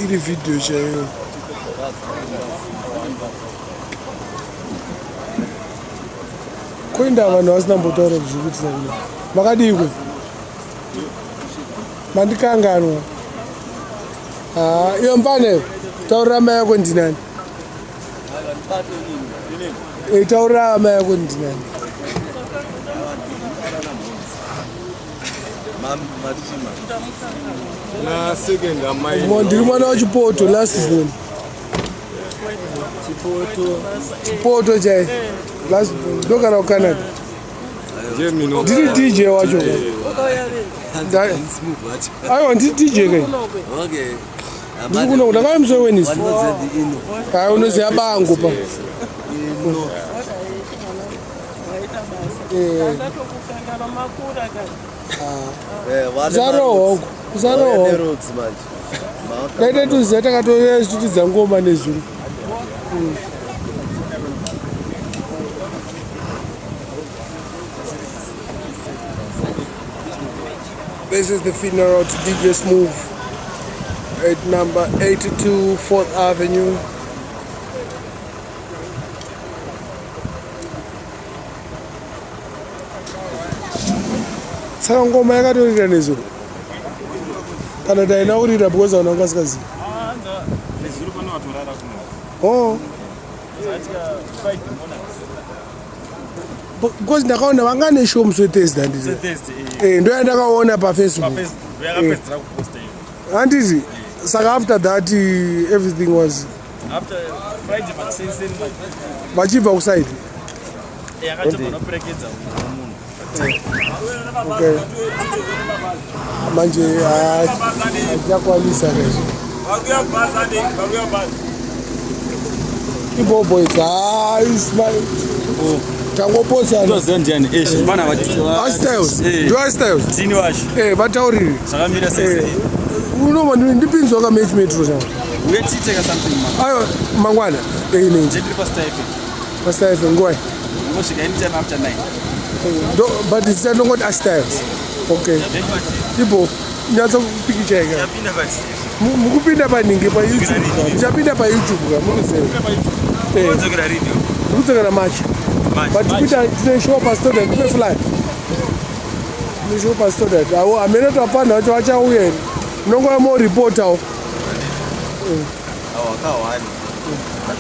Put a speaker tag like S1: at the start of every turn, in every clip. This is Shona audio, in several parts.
S1: iri video chaiyo. Koinda vanhu vasina mbotaura kuzvikuitira kuno. Makadikwe? Mandikanganwa. Iyo Mbane, taurira mai yako ndinani? Taurira mai yako ndinani?
S2: Na second amai.
S1: Ndiri mwana wachipoto last born. Chipoto chai. Last born. Ndokana kuCanada. Ndiri DJ wacho. Aiwa ndiri DJ kai.
S3: Okay.
S1: Ndiri kuno kudanga mzo wenisi. Kai unoziya bangu pa. Zaro Daite tuziya takatoya chitidza ngoma nezulu. This is the funeral to DJ Smoove at number 82 4th Avenue. Saka ngoma yakatorira nezulu. Kana dainaurira because vana vangasikazi.
S2: Nezulu pana watorara kuno.
S1: Oh. Because ndakaona vangane show musi Thursday ndizvo. Ndo yandakaona paFacebook.
S2: Yakapedzera kuposta iyo.
S1: Handiti saka after that everything was
S2: after Friday but since
S1: vachibva kuside.
S2: Yakachobva noperekedza munhu.
S1: Okay. Manje achakwanisa rezvo. Ibo boys is my tangoposa
S2: ndozondiani bana
S1: styles. Do styles.
S2: Tini washi.
S1: Batauriri.
S2: Sakamira sese.
S1: Uno ndipinzwa ka match metro chao.
S2: Uyetiteka something man.
S1: Ayo mangwana. Nini.
S2: Jetri pastor ife.
S1: Pastor ife ngoi.
S2: Ngosika anytime after 9.
S1: But it's not what styles. Okay. Ibo nyatsa kupikicha yake.
S2: Yapinda basi.
S1: Mukupinda paningi pa YouTube. Ndapinda pa YouTube ka mukuzera.
S2: Kudzokera radio.
S1: Kudzokera match. But today show pa student we fly. We show pa student. Awo amene tapana wacho achauye. Nongo mo reporter.
S3: Awa kawani.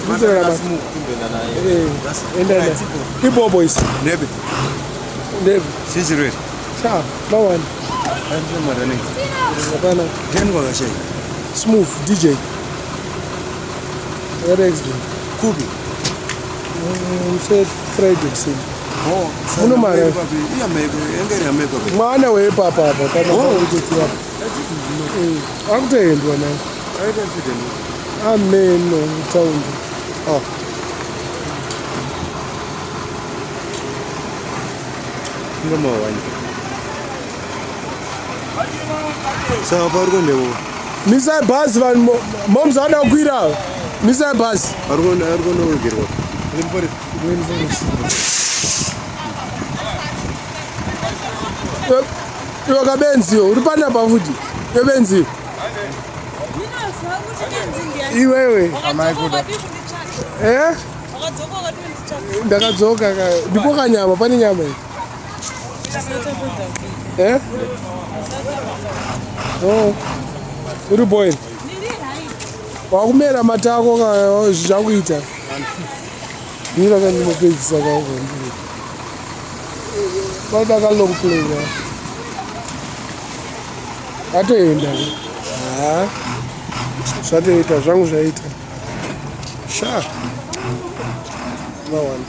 S1: Kudzokera match. Endana. Ibo boys.
S3: Nebe.
S1: Nebe.
S3: Sizirwe.
S1: Cha, bawani.
S3: Andle madane.
S1: Bana.
S3: Jeni wakashe.
S1: Smoove DJ. Where is it?
S3: Kubi.
S1: Said Friday same.
S3: Oh,
S1: Uno mara.
S3: Iya mego, engeri amego.
S1: Mwana we papa hapa kama ukuthi hapa. Akuthendwa na.
S3: Ayitafide.
S1: Amen no town. Oh.
S3: Ngoma wani. Saka parukonde wo.
S1: Misa bus van moms ada kuira. Misa bus.
S3: Parukonde urugirwa. Limpore.
S1: Yo kabenzi uri pana pafuti. Yobenzi. Iwewe.
S4: Amaikuda.
S1: Ndakadzoka ka. Ndipo kanyama pane nyama iyi. Oh. Uri boy. Wakumera matako ka zvakuita. Ndira kana ndinopedzisa ka. Bada ka long play. Atoenda. Zvatoita zvangu zvaita. Sha. No one.